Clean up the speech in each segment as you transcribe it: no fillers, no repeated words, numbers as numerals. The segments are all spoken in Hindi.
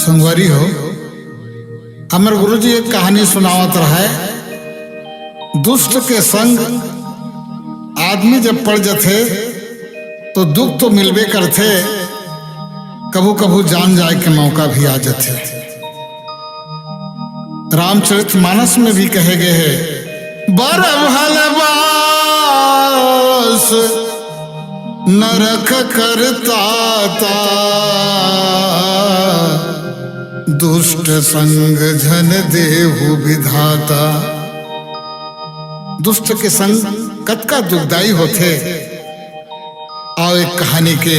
संगवारी हो, हमारे गुरुजी एक कहानी सुनावत रहा। दुष्ट के संग आदमी जब पड़ जाते तो दुख तो मिलबे करते, कभू कभू जान जाए के मौका भी आ जाते। रामचरितमानस में भी कहे गए हैं, बर भलबास नरक करता ता, दुष्ट संग झन देहु विधाता। दुष्ट के संग कतका दुखदाई होते। और एक कहानी के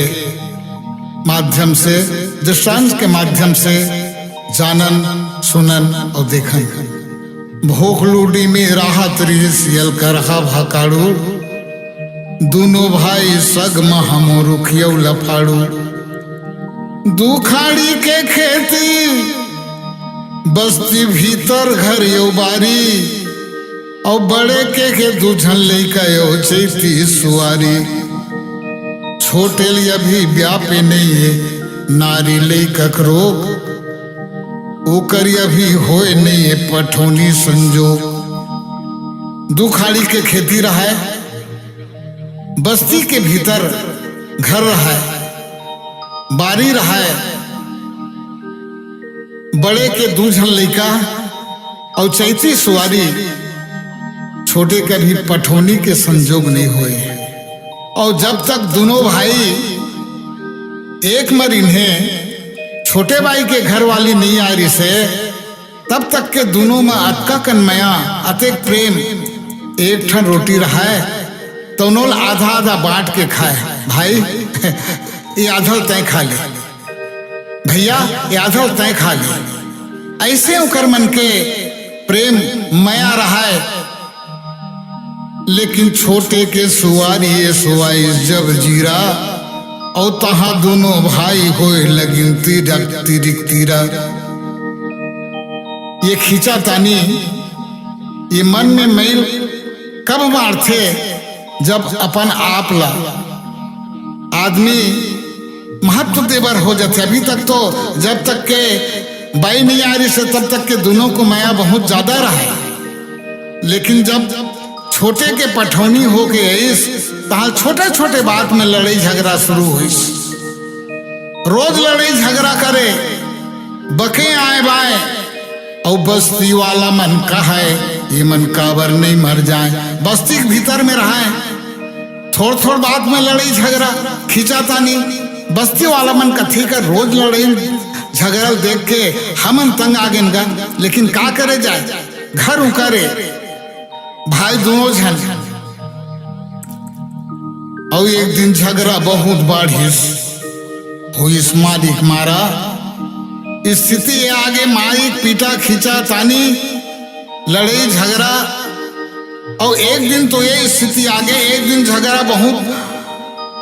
माध्यम से, दृष्टांत के माध्यम से जानन सुनन और देखन। भोख लूडी में राहत रियल करहा भाकाड़ू, दोनों भाई सग महमो रुखियो लफाड़ू। दुखाड़ी के खेती बस्ती भीतर घर यो बारी, और बड़े के दूझन लेका यो चैती सुआरी। छोटे लिया भी व्यापे नहीं है नारी ले ककरोग, ओकर भी होए नहीं है पठौनी संजोग। दुखाड़ी के खेती रहा है, बस्ती के भीतर घर रहा है, बारी रहा है। बड़े के दूझन लैका और चैती सुआरी, छोटे के भी पठौनी के संजोग नहीं हुए। और जब तक दोनों भाई एक मर इन्हें छोटे भाई के घर वाली नहीं आ रही से, तब तक के दोनों में अतका कन्मया अतेक प्रेम। एक ठन रोटी रहा है तो नोल आधा आधा बांट के खाए। भाई ये आधा तय खा ले, भैया ये आधा तय खा ले। ऐसे उकर मन के प्रेम मया रहा है। लेकिन छोटे के सुवारी सुवाई जब जीरा, और तहा दोनों भाई होए लगिन तिरक तिरिक तीरा। ये खींचा तानी, ये मन में मैल कब मारते जब अपन आप ला आदमी महत्व देवर हो जाते। अभी तक तो जब तक के बाई नहीं आ रही से तब तक के दोनों को माया बहुत ज्यादा रहा है। लेकिन जब छोटे के पठौनी हो गए, तहाँ छोटे छोटे बात में लड़ाई झगड़ा शुरू हुई। रोज लड़ाई झगड़ा करे, बके आए बाए। और बस्ती वाला मन का है ये मन काबर नहीं मर जाए। बस्ती के भीतर में रहा है, थोड़ थोड़ बात में लड़ाई झगड़ा खींचाता नहीं। बस्ती वाला मन कथी कर रोज लड़ाई झगड़ा देख के हमन तंग आ गए। लेकिन का करे जाए, घर उकरे भाई दोनों झन। और एक दिन झगड़ा बहुत बाढ़िस हुईस, मालिक मारा। स्थिति आगे मालिक पीटा खींचा तानी लड़ाई झगड़ा। और एक दिन तो ये स्थिति आगे, एक दिन झगड़ा बहुत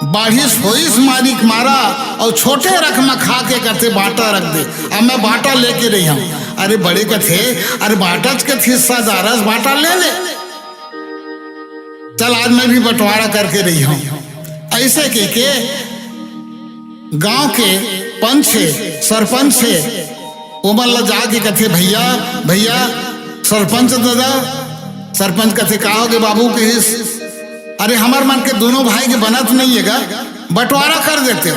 बाढ़िस हुईस, मालिक मारा। और छोटे रख में खा के कहते बाटा रख दे। अब मैं बाटा लेके रही हूँ। अरे बड़े कथे, अरे बाटा के हिस्सा दारस बाटा ले ले, चल आज मैं भी बंटवारा करके रही हूं। ऐसे के गांव के पंच सरपंच से उमल जाके कथे, भैया भैया सरपंच दादा। सरपंच कथे कहोगे बाबू के हिस। अरे हमार मन के दोनों भाई के बनत नहीं है, बंटवारा कर देते।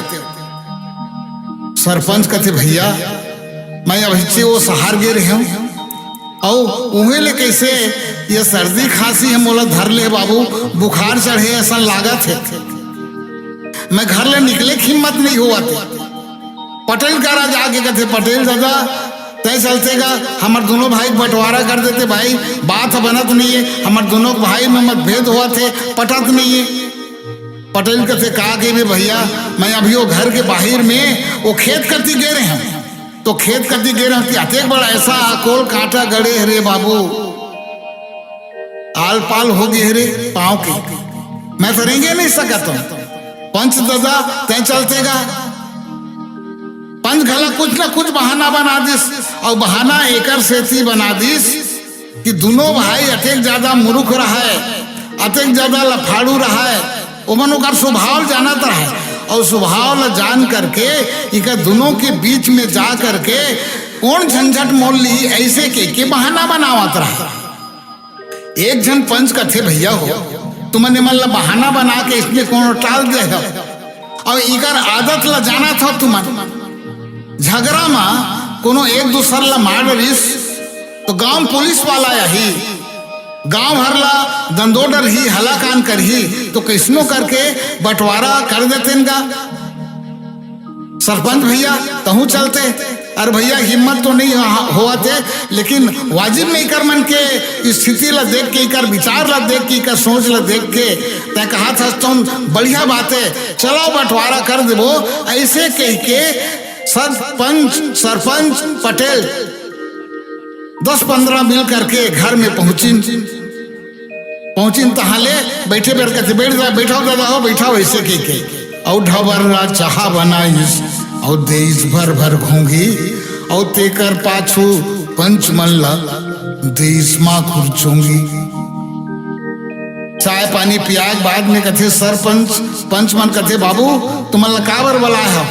सरपंच कथे भैया मैं अब वो सहार गे रहे हूं, और उहे ले कैसे ये सर्दी खांसी है मोला धर ले बाबू, बुखार चढ़े ऐसा लागत है। मैं घर ले निकले की हिम्मत नहीं हुआ थे। पटेल करा जाके कहते, पटेल दादा तय चलतेगा, हमार दोनों भाई बंटवारा कर देते। भाई बात बनत नहीं है, हमार दोनों भाई में मतभेद हुआ थे, पटत नहीं है। पटेल कहते कहा कि भैया मैं अभी वो घर के बाहर में वो खेत करती गे रहे हैं, तो खेत करती गे रहे हैं, बड़ा ऐसा कोल कांटा गड़े रे बाबू, आल पाल हो गए रे पाँव के, मैं तो रेंगे नहीं सका। तुम पंच दादा तय चलतेगा। पंच घला कुछ ना कुछ बहाना बना दिस, और बहाना एकर सेती बना दिस कि दोनों भाई अतेक ज्यादा मुरुख रहा है, अतेक ज्यादा लफाड़ू रहा है। ओमन ओकर स्वभाव जानत रहा है। और स्वभाव ला जान करके इका दोनों के बीच में जा करके कौन झंझट मोल ली, ऐसे के बहाना बनावत रहा। एक जन पंच का थे भैया हो, तुमने मतलब बहाना बना के इसमें कौन टाल दे हो, और इकर आदत ला जाना था तुमन झगड़ा में कोनो एक दूसर ला मार रिस तो गांव पुलिस वाला यही गांव भर ला दंदोडर ही हलाकान कर ही तो कैसनो करके बंटवारा कर देते इनका। सरपंच भैया तहु चलते, अरे भैया हिम्मत तो नहीं हुआ थे, लेकिन वाजिब में कर मन के स्थिति ला देख के इकर विचार ला देख के इकर सोच ला देख के तय कहा था तुम बढ़िया बात है, चलो बंटवारा कर देवो। ऐसे कह के सरपंच पटेल 10-15 मिल करके घर में पहुंचिन तहाले बैठे बैठ कहते बैठाओ दादा हो बैठाओ, ऐसे के और ढबर चाह बनाइस और देश भर भर घूंगी और तेकर पाछू पंच मल्ला देश माँ खुर्चूंगी। चाय पानी पियाग बाद में कथे पंच मन कथे बाबू तुमन काबर बलाए हो,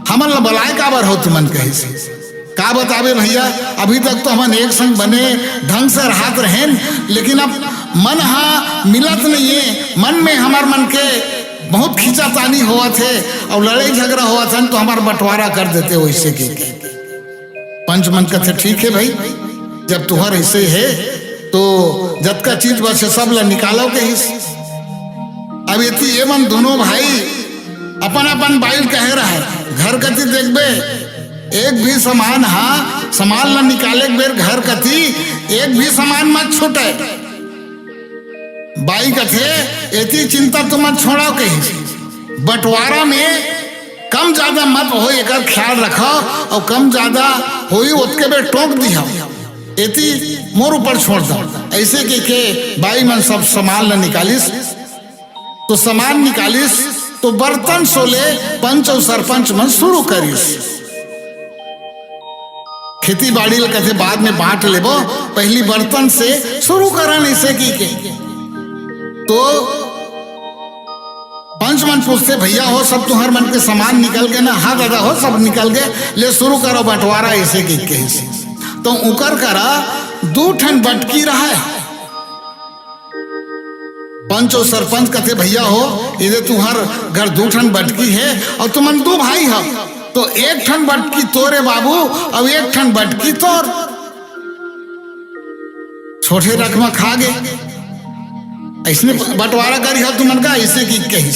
हमन बलाए काबर हो तुमन कही से का बतावे भैया। अभी तक तो हम एक संग बने ढंग से राहत रहे, लेकिन अब मन हा मिलत नहीं है, मन में हमार मन के बहुत खींचातानी हुआ थे और लड़ाई झगड़ा हुआ था तो हमारा बंटवारा कर देते वैसे के। पंच मन का थे ठीक है भाई, जब तुहर ऐसे है तो जब का चीज बस सब ला निकालो के हिस। अब ये मन दोनों भाई अपन बाइल कह रहा है, घर कति देखबे एक भी सामान सामान ला निकाले बेर घर कति एक भी सामान मत छूटे। बाई कथे एती चिंता तो मत छोड़ाओ कहीं, बंटवारा में कम ज्यादा मत हो, एक ख्याल रखो और कम ज्यादा हो उसके बेर टोक दिया एती मोर ऊपर छोड़ दो। ऐसे के बाई मन सब सामान ला निकालिस, तो सामान निकालिस तो बर्तन सोले पंच और सरपंच मन शुरू करिस। खेती बाड़ी कथे बाद में बांट लेबो, पहली बर्तन से शुरू करन। ऐसे की के तो पंच मन पूछते भैया हो सब तुम्हार मन के सामान निकल गए ना? हाँ दादा हो सब निकल गए, ले शुरू करो बंटवारा। ऐसे की के तो उकर करा 2 ठन बटकी रहा है। पंच और सरपंच कहते भैया हो इधर तुम्हार घर 2 ठन बटकी है और तुमन 2 भाई हो, तो 1 ठन बटकी तोरे बाबू और 1 ठन बटकी तोर। छोटे रकमा खा गए, ऐसने बंटवारा करी हो तुमन का। ऐसे की कही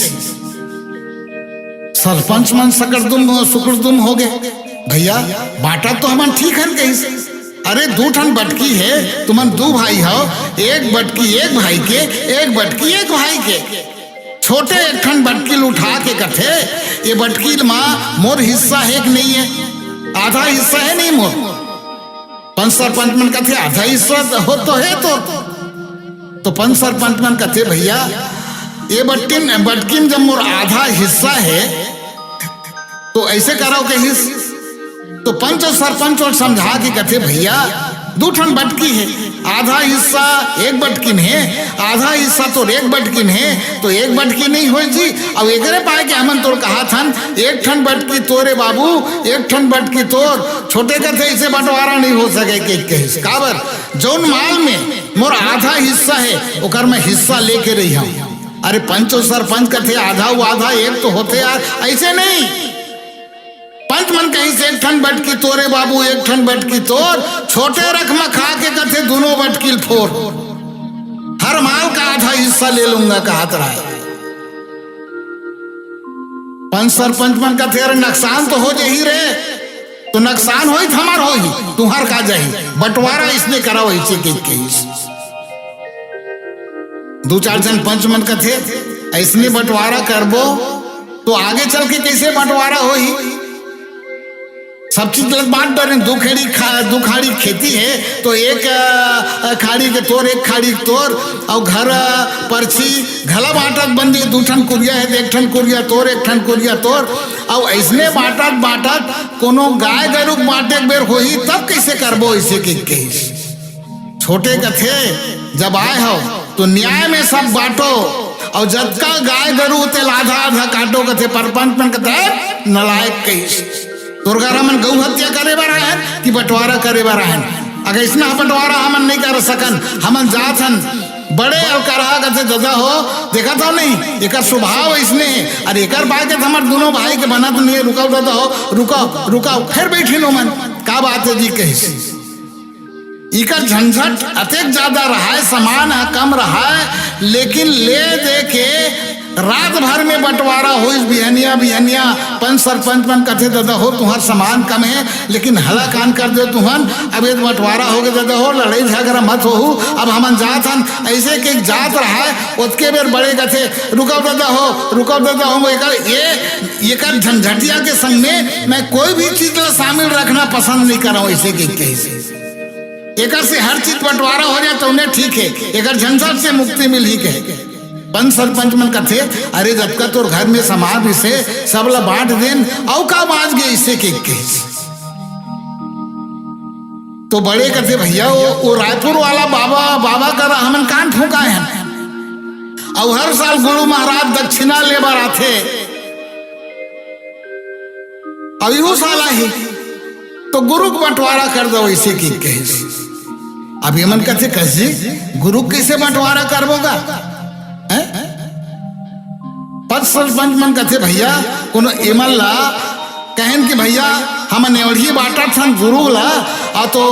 सरपंच मन सुकड़दुम हो गए, भैया बांटा तो हम ठीक है कहीं से। अरे 2 ठन बटकी है, तुमन 2 भाई हो, 1 बटकी 1 भाई के, 1 बटकी 1 भाई के। छोटे 1 ठन बटकील उठा के कथे ये बटकील माँ मोर हिस्सा है कि नहीं है? आधा हिस्सा है नहीं मोर। पंच सरपंच मन कथे आधा हिस्सा हो तो है तो पंच सरपंच मन कथे भैया ये बटकीन जब मोर आधा हिस्सा है तो ऐसे कराओ के हिस्स। तो पंच और सरपंच और समझा के कथे भैया 2 ठन बटकी है, आधा हिस्सा 1 बटकिन है, आधा हिस्सा तो 1 बटकिन है, तो 1 बटकी नहीं हो जी। अब एकरे पाए के हमन तो कहा था 1 ठन बटकी तोरे बाबू 1 ठन बटकी तोर। छोटे कथे ऐसे बंटवारा नहीं हो सके के काबर जौन माल में मोर आधा हिस्सा है ओकर मैं हिस्सा लेके रही हूँ। अरे पंच और सरपंच कथे आधा वो आधा 1 तो होते यार, ऐसे नहीं। पंच मन कहीं से 1 ठन बटकी तोरे बाबू 1 ठन बटकी तोर। छोटे रकमा खा के कथे दोनों बटकील फोर, हर माल का आधा हिस्सा ले लूंगा कहत रहा है। पंच सरपंच मन कथे अरे नुकसान तो हो जाही रे, तो नुकसान हो हमार हो ही तुहार का जाही, बंटवारा इसने कराओ। ऐसे के 2-4 जन पंच मन कथे ऐसने बंटवारा करबो तो आगे चल के कैसे बंटवारा हो ही? सब चीज बांट डरे। 2 खाड़ी खेती है तो 1 खाड़ी के तोर 1 खाड़ी तोर और घर पर्ची घला बांटत बन जाए। 2 ठन कुरिया है तो 1 ठन कुरिया तोर 1 ठन कुरिया तोर। और ऐसने बांटत कोनो गाय गरुक बांटे बेर हो ही तब कैसे करबो? ऐसे के कही छोटे कथे जब आए हो तो न्याय में सब बांटो और जतका गाय गरु तेल आधा आधा काटो कथे परपंच मन कथे नलायक कही तोरगा हमन गौ हत्या करे बर आयन कि बंटवारा करे बर आयन। अगर इसना बंटवारा हमन नहीं कर सकन, हमन जात हन बड़े और करा कथे दादा हो देखा था नहीं एक स्वभाव इसने अरे एक बात है हमारे दोनों भाई के बना तो नहीं रुकाओ दादा हो रुकाओ रुकाओ फिर बैठी नो मन का बात है जी कही इकर झंझट अत्यंत ज्यादा रहा है, सामान कम रहा है, लेकिन ले दे के रात भर में बंटवारा हो इस बिहनिया बिहनिया पंच सरपंच मन कथे दादा हो तुम्हार सामान कम है लेकिन हला कान कर दो तुहन अब ये बंटवारा हो गए दादा हो लड़ाई झगड़ा मत हो अब हमन जात हन ऐसे के जात रहा है उतके बेर बड़े कथे रुकाओ दादा हो ये झंझटिया के संग में मैं कोई भी चीज ला शामिल रखना पसंद नहीं कर रहा हूँ। ऐसे के कैसे एक से हर चीज बंटवारा हो जाए तो उन्हें ठीक है, एक झंझट से मुक्ति मिल ही गए। पंच सरपंच मन कथे अरे जब का तोर घर में समाज इसे सब ला बांट देन औ का बाज गए इसे के तो बड़े कथे भैया वो रायपुर वाला बाबा कर हमन कान ठोका है और हर साल गुरु महाराज दक्षिणा ले बार आथे अब यू साल ही तो गुरु को बंटवारा कर दो इसे की कहे। अब ये मन कथे कैसे गुरु कैसे बंटवारा करबोगा पद सरपंच मन कथे भैया कोनो एमल ला कहन कि भैया हम नेवढ़ी बाटा थन गुरु ला और तो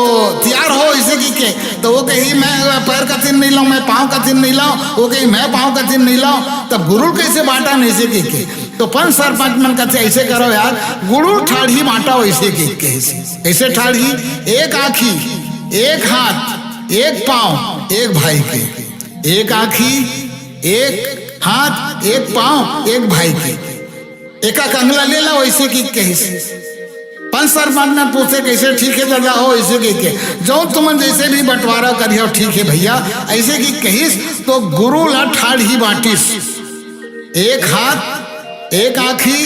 तैयार हो इसे की के तो वो कही मैं पैर का तीन नहीं लाऊं मैं पाँव का तीन नहीं लाऊं वो कही मैं पाँव का तीन नहीं लाऊं तब गुरु कैसे बांटा नहीं इसे की के तो पंच सरपंच मन कहते ऐसे करो यार गुरु ठाढ़ी बांटा वैसे की के ऐसे ठाढ़ी एक आँखी एक हाथ एक पाँव एक भाई के एक आँखी एक हाथ एक पाँव एक भाई के एक कंगला ले ला वैसे की कही पंच सरपंच ने पूछे कैसे ठीक है दादा हो ऐसे की के जो तुम जैसे भी बंटवारा करियो ठीक है भैया ऐसे की कहिस तो गुरु ला ठाढ़ी बांटिस एक हाथ एक आँखी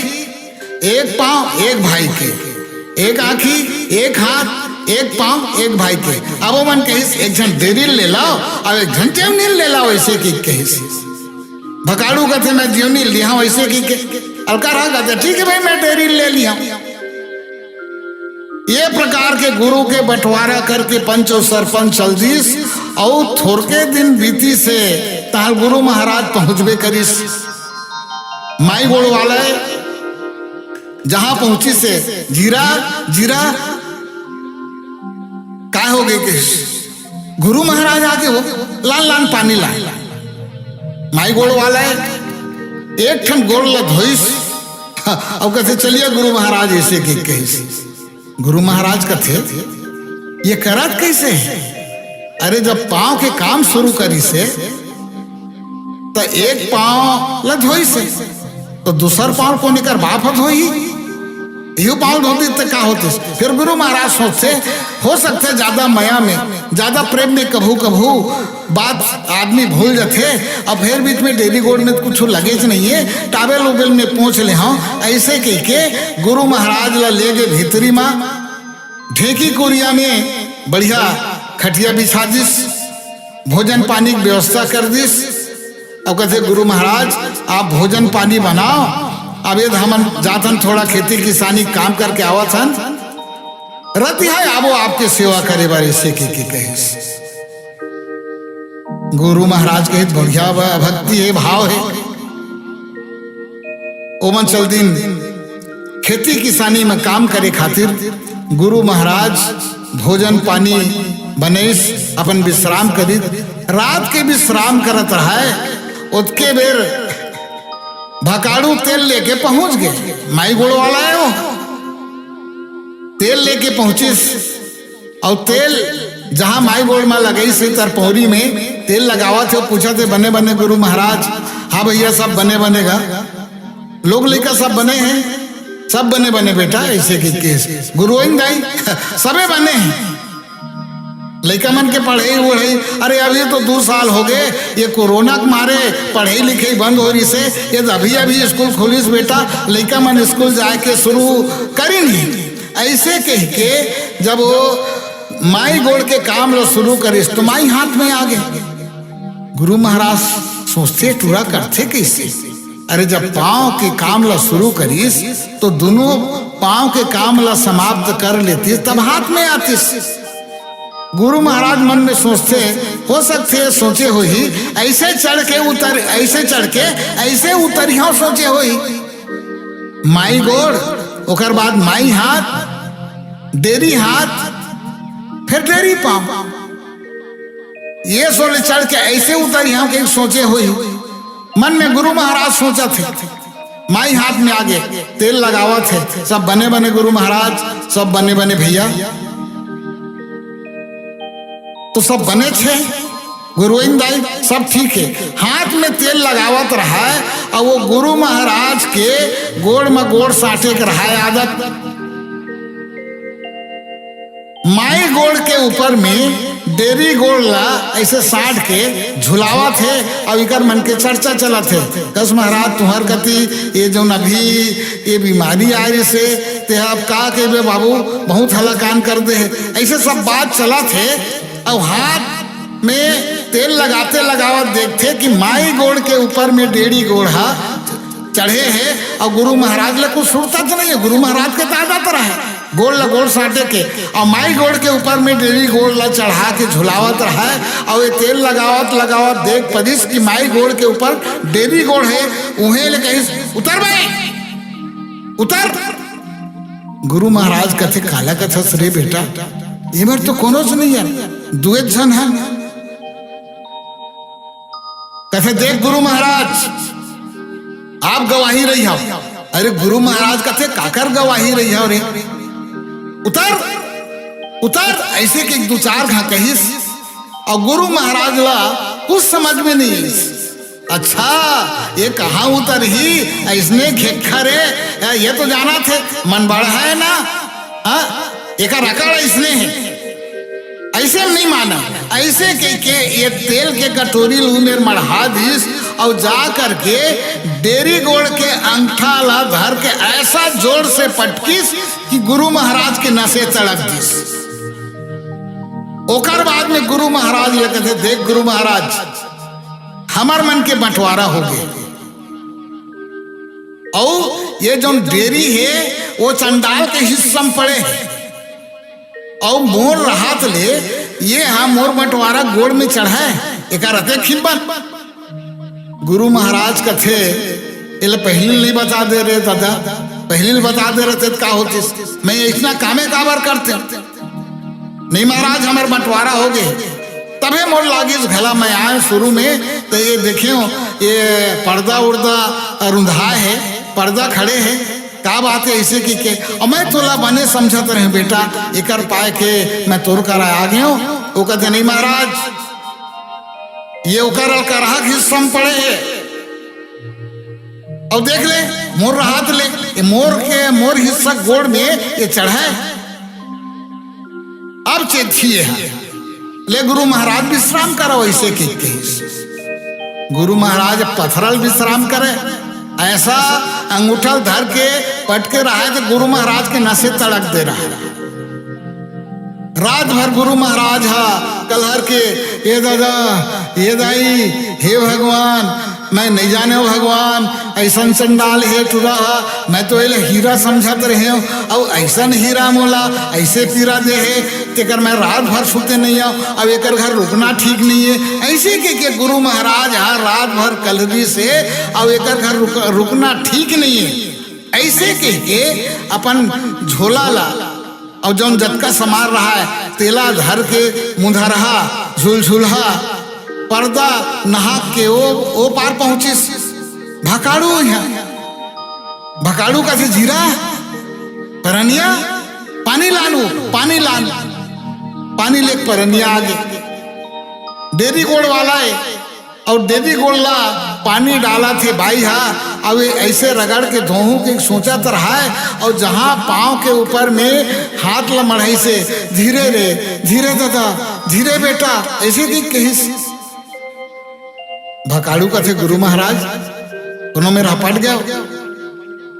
एक पाँव एक भाई के एक आँखी एक हाथ एक पाँव एक भाई के अब वो मन कहिस एक जन देरी ले लाओ और एक घंटे में ले लाओ ऐसे की कहिस भकाड़ू कहते मैं दियोनी लिया वैसे की के अलकारा कहते ठीक है भाई मैं डेरी ले लिया। ये प्रकार के गुरु के बंटवारा करके पंच और सरपंच चल दीस और थोड़के दिन बीती से ताल गुरु महाराज पहुंचबे करिस माई गोड़ वाला जहां पहुंची से जीरा जीरा काय हो गई के गुरु महाराज आके हो लाल लाल पानी ला माई गोड़ वाला एक ठन गोड़ ला धोइस अब कहते चलिए गुरु महाराज ऐसे की कहिस गुरु महाराज कथे ये करत कैसे अरे जब पांव के काम शुरू करी से तो एक पांव ला धोई से तो दूसर पांव को निकर बाप धोई यू पांव धोती तो क्या होते फिर गुरु महाराज सोचते हो सकते ज्यादा माया में ज्यादा प्रेम में कभू कभू बात आदमी भूल जाते अब फिर बीच में डेली गोड़ में कुछ लगेज नहीं है टावेल उबेल में पहुंच ले हाँ ऐसे कह के गुरु महाराज ला ले गए भीतरी माँ ढेकी कोरिया में बढ़िया खटिया बिछा दिस भोजन पानी की व्यवस्था कर दिस अब कहते गुरु महाराज आप भोजन पानी बनाओ अब ये हमन जातन थोड़ा खेती किसानी काम करके आवत हन रति है आबो आपके सेवा करे बारे से की कहे गुरु महाराज कहे बढ़िया भक्ति है भाव है ओमन चल दिन खेती किसानी में काम करे खातिर गुरु महाराज भोजन पानी बनेस अपन विश्राम करी रात के विश्राम करत रहा है उतके बेर भकाड़ू तेल लेके पहुंच गए माई गोड़ वाला है वो तेल लेके पहुंचिस और तेल जहां माई गोड़ में लगई से तरपोरी में तेल लगावा थे पूछा थे बने बने गुरु महाराज हाँ भैया सब बने बनेगा लोग लेकर सब बने हैं सब बने बने बेटा ऐसे की केस गुरु दाई सबे बने हैं लड़का मन के पढ़े वो है अरे अभी तो 2 साल हो गए ये कोरोना के मारे पढ़ाई लिखाई बंद हो रही से ये अभी अभी स्कूल खोलिस बेटा लड़का मन स्कूल जाए के शुरू करी नहीं ऐसे कह के जब वो माई गोड़ के काम लो शुरू करिस तो माई हाथ में आ गए गुरु महाराज सोचते टूरा करते कैसे। अरे जब पांव के काम ला शुरू करीस तो दोनों पांव के काम ला समाप्त कर लेती तब हाथ में आतीस। गुरु महाराज मन में सोचते हो सकते सोचे हो ही ऐसे चढ़ के उतर, ऐसे चढ़ के ऐसे उतरिया सोचे हो ही। माई गोड़, ओकर बाद माई हाथ, डेरी हाथ, फिर डेरी पांव, ये सोले चढ़ के ऐसे उतरिया के सोचे हो ही। मन में गुरु महाराज सोचा थे, माई हाथ में आगे तेल लगावा थे। सब बने बने गुरु महाराज, सब बने बने भैया तो सब बने थे। गुरुविंद दाई सब ठीक है, हाथ में तेल लगावत रहा है और वो गुरु महाराज के गोड़ में गोड़ साटे के रहा है आदत। माई गोड़ के ऊपर में डेरी गोड़ ला ऐसे साट के झुलावा थे और इकर मन के चर्चा चला थे। कस महाराज तुम्हार कति ये जो अभी ये बीमारी आ रही से ते अब का के बे बाबू बहुत हलाकान कर दे, ऐसे सब बात चला थे। और हाथ में तेल लगाते लगावत देखते कि माई गोड़ के ऊपर में डेढ़ी गोड़ा चढ़े है और गुरु महाराज ले कुछ सुरता तो नहीं है। गुरु महाराज के ताजा तरह है गोड़ ला गोड़ साटे के और माई गोड़ के ऊपर में डेढ़ी गोड़ ला चढ़ा के झुलावत रहा है और ये तेल लगावत लगावत देख पदिस की माई गोड़ के ऊपर डेढ़ी गोड़ है। उन्हें ले कहीं उतर भाई उतर। गुरु महाराज कथे काला कथा रे बेटा ये बार तो कोनो से नहीं है, दुए जन है। कथे देख गुरु महाराज आप गवाही रही हो। अरे गुरु महाराज कथे काकर गवाही रही हो रे, उतर उतर ऐसे के दो चार घा कहिस और गुरु महाराज ला कुछ समझ में नहीं। अच्छा ये कहाँ उतर ही ऐसने खेखा रे, ये तो जाना थे मन बड़ा है ना, एक रकड़ इसने है ऐसे नहीं माना। ऐसे के ये तेल के कटोरी लूमेर मढ़ा दीस और जा करके डेरी गोड़ के अंगठा ला धर के ऐसा जोर से पटकीस कि गुरु महाराज के नशे तड़क दीस। ओकर बाद में गुरु महाराज ये कहते देख गुरु महाराज हमार मन के बंटवारा हो गए और ये जो डेरी है वो चंडाल के हिस्सा में पड़े है और मोर राहत ले ये हाँ मोर बंटवारा गोड़ में चढ़ा है एक रहते खिब्बत। गुरु महाराज का थे इले पहले नहीं बता दे रहे दादा, पहले बता दे रहे थे क्या होती मैं इतना कामे काबर करते नहीं महाराज हमारे बंटवारा हो गए। तबे मोर लागी घला मैं आए शुरू में तो ये देखियो ये पर्दा उर्दा रुंधा है, पर्दा खड़े है का बात है ऐसे की के और मैं तोला बने समझत रहे बेटा एकर पाए के मैं तोर कर आ गया हूँ। वो कहते नहीं महाराज ये ओकर करहा हिस्सा में पड़े है और देख ले मोर राहत ले ये मोर हिस्सा गोड़ में ये चढ़ा है। अब चेतिए ले गुरु महाराज विश्राम करो ऐसे की गुरु महाराज पथरल विश्राम करे ऐसा अंगूठा धर के पटके रहा है तो गुरु महाराज के नशे तड़क दे रहा है। रात भर गुरु महाराज कलहर के ये दादा ये दाई हे भगवान मैं नहीं जाने हो भगवान ऐसा चंडाल है टूरा मैं तो ये हीरा समझत रहे हूँ और ऐसा हीरा मोला ऐसे पीरा दे है तेकर मैं रात भर सोते नहीं हूँ अब एक घर रुकना ठीक नहीं है। ऐसे के गुरु महाराज रात भर कलहरी से अब एक घर रुकना ठीक नहीं है। ऐसे के अपन झोला ला और जो जटका समार रहा है तेला धर के मुंधा रहा झुलझुलहा पर्दा नहा के ओ पार पहुंचिस भकाड़ू यहाँ भकाड़ू का से जीरा परनिया पानी लानू पानी ले परनिया आगे डेरी गोड़ वाला है और डेरी गोड़ ला पानी डाला थे भाई अब ऐसे रगड़ के धोहू के सोचा तो रहा है और जहां पांव के ऊपर में हाथ ला मढ़ाई से धीरे रे धीरे दादा धीरे बेटा ऐसे दिख कहीं भकाड़ू का थे गुरु महाराज कोनो में रपट गया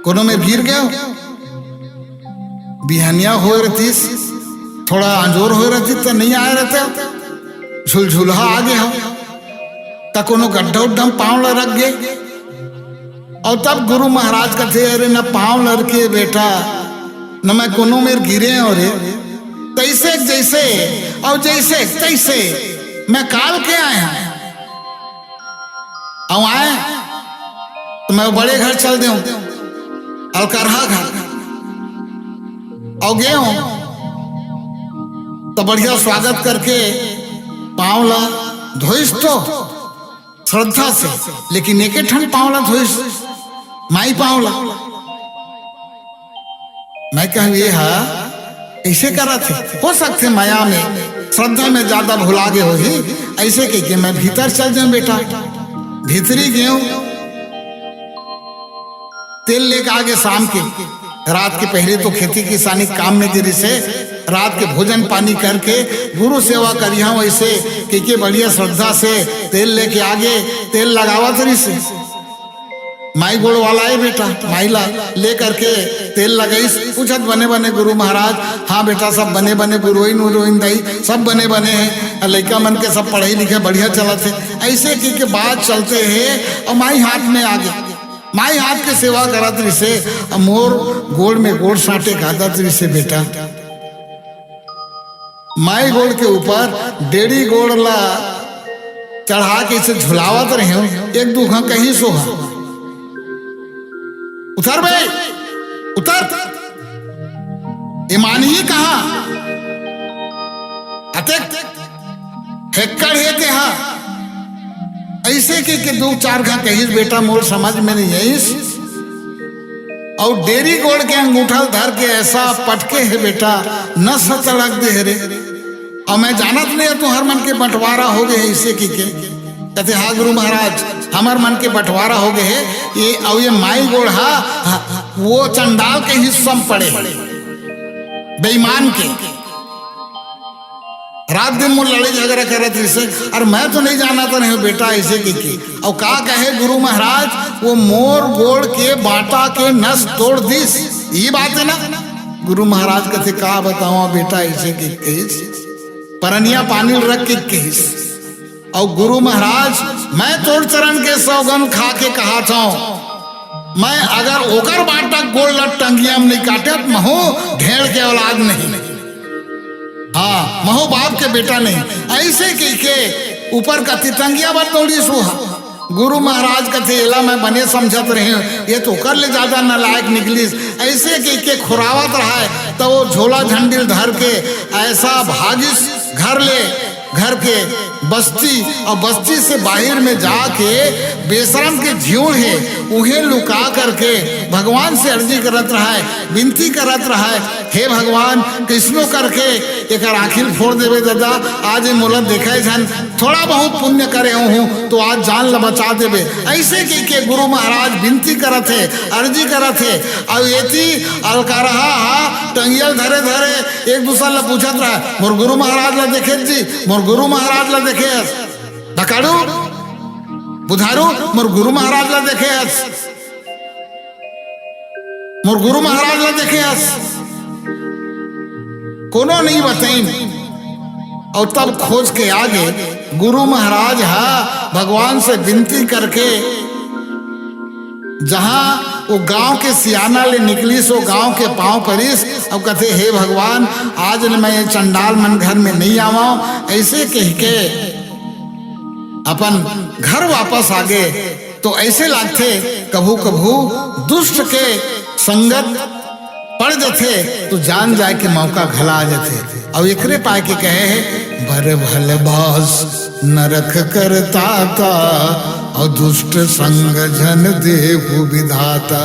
कोनो में गिर गया बिहनिया हो रहती थोड़ा अंजोर हो रहती तो नहीं आए रहते झुलझुलहा आ गया त कोनो गड्ढा उड्ढा पाँव ला रख गए। और तब गुरु महाराज कहते अरे न पाँव लड़के बेटा न मैं कोनो मेर गिरे और तैसे जैसे और जैसे तैसे मैं काल के आया और आए तो मैं बड़े घर चल दे अलकरहा घर और गए हूं तो बढ़िया स्वागत करके पाँव ला धोइस तो श्रद्धा से, लेकिन एक ठंड पाँव ला धोइस माई पाँव ला। मैं कहूँ ये ऐसे करा थे, हो सकते माया में श्रद्धा में ज्यादा भुला गए हो ही ऐसे के मैं भीतर चल जाऊं बेटा। भीतरी गए तेल लेके आगे शाम के रात के पहले तो खेती किसानी काम में गिरी से रात के भोजन पानी करके गुरु सेवा करिया वैसे के बढ़िया श्रद्धा से तेल लेके आगे तेल लगावा तरी से माई गोड़ वाला है बेटा माइला ले करके तेल लगाई पूछत बने बने गुरु महाराज। हाँ बेटा सब बने बने गुरुइन उरुइन दाई सब बने बने हैं लड़का मन के सब पढ़ाई लिखे बढ़िया चला थे ऐसे की बात चलते हैं और माई हाथ में आगे माई हाथ के सेवा करा तरी से मोर गोड़ में गोड़ साटे खाता तरी से बेटा। माई गोड़ के ऊपर डेढ़ी गोड़ ला चढ़ा के इसे झुलावत रहे एक दूखा कहीं सोहा उतर भाई उतर ईमान ही कहा अतक हेक्कड़ है के हाँ ऐसे के दो चार घा कहीस बेटा मोर समझ में नहीं आईस और डेरी गोड़ के अंगूठा धर के ऐसा पटके है बेटा न सड़क दे रे और मैं जानत नहीं तो हर मन के बंटवारा हो गए ऐसे की के कहते हाँ गुरु महाराज हमार मन के बंटवारा हो गए है ये और ये माई गोड़ वो चंडाल के हिस्सा में पड़े बेईमान के रात दिन मुझे लड़े झगड़ा करे थे इसे और मैं तो नहीं जाना था नहीं बेटा ऐसे की और का कहे गुरु महाराज वो मोर गोड़ के बाटा के नस तोड़ दीस ये बात है ना। गुरु महाराज कहते का बताओ बेटा ऐसे की कहिस परनिया पानी रख के कहिस और गुरु महाराज मैं तोड़ चरण के सौगन खा के कहा था मैं अगर ओकर बाटा गोड़ लट टंगिया में नहीं काटे महो ढेड़ के औलाद नहीं हाँ महो बाप के बेटा नहीं ऐसे के ऊपर का तितंगिया बात तोड़ी सुहा। गुरु महाराज कहते एला मैं बने समझत रहे ये तो कर ले ज्यादा नालायक निकली ऐसे के खुरावत रहा है तो वो झोला झंडिल धर के ऐसा भागिस घर के बस्ती और बस्ती से बाहर में जाके बेशरम के झील है उन्हें लुका करके भगवान से अर्जी करत रहा है विनती करत रहा है हे भगवान कृष्णो करके एक आखिर फोड़ देवे दादा आज मोला देखा छन थोड़ा बहुत पुण्य करे हूँ तो आज जान ल बचा देवे ऐसे के गुरु महाराज विनती करत है अर्जी करत है और ये अलकारहा टंगियल धरे धरे एक दूसरा ला पूछत रहा मोर गुरु महाराज ला देखे जी मोर गुरु महाराज ला देखे धकाड़ू बुधारू मोर गुरु महाराज ला देखे मोर गुरु महाराज ला देखे कोनो नहीं बताई और तब खोज के आगे गुरु महाराज भगवान से विनती करके जहां वो गांव के सियाना ले निकली सो गांव के पांव परिस और कहते हे भगवान आज मैं चंडाल मन घर में नहीं आवा ऐसे कह के अपन घर वापस आ गए तो ऐसे लागते कभू कभू दुष्ट के संगत पड़ जाते तो जान जाए के मौका घला आ जाते और एकरे पाए के कहे बर भल बास नरक करता था और दुष्ट संग जन देहु विधाता।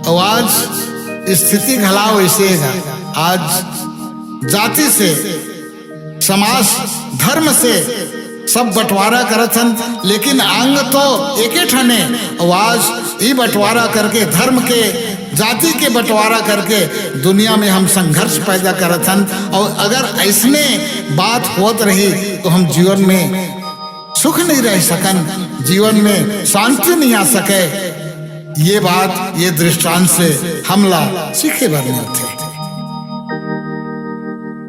और आज स्थिति घलाओ ऐसे है आज जाति से समाज धर्म से सब बंटवारा करथन लेकिन अंग तो एक ठने और आज ये बंटवारा करके धर्म के जाति के बंटवारा करके दुनिया में हम संघर्ष पैदा करथन और अगर ऐसने बात होत रही तो हम जीवन में सुख नहीं रह सकन जीवन में शांति नहीं आ सके। ये बात ये दृष्टांत से हमला सीखे बने थे।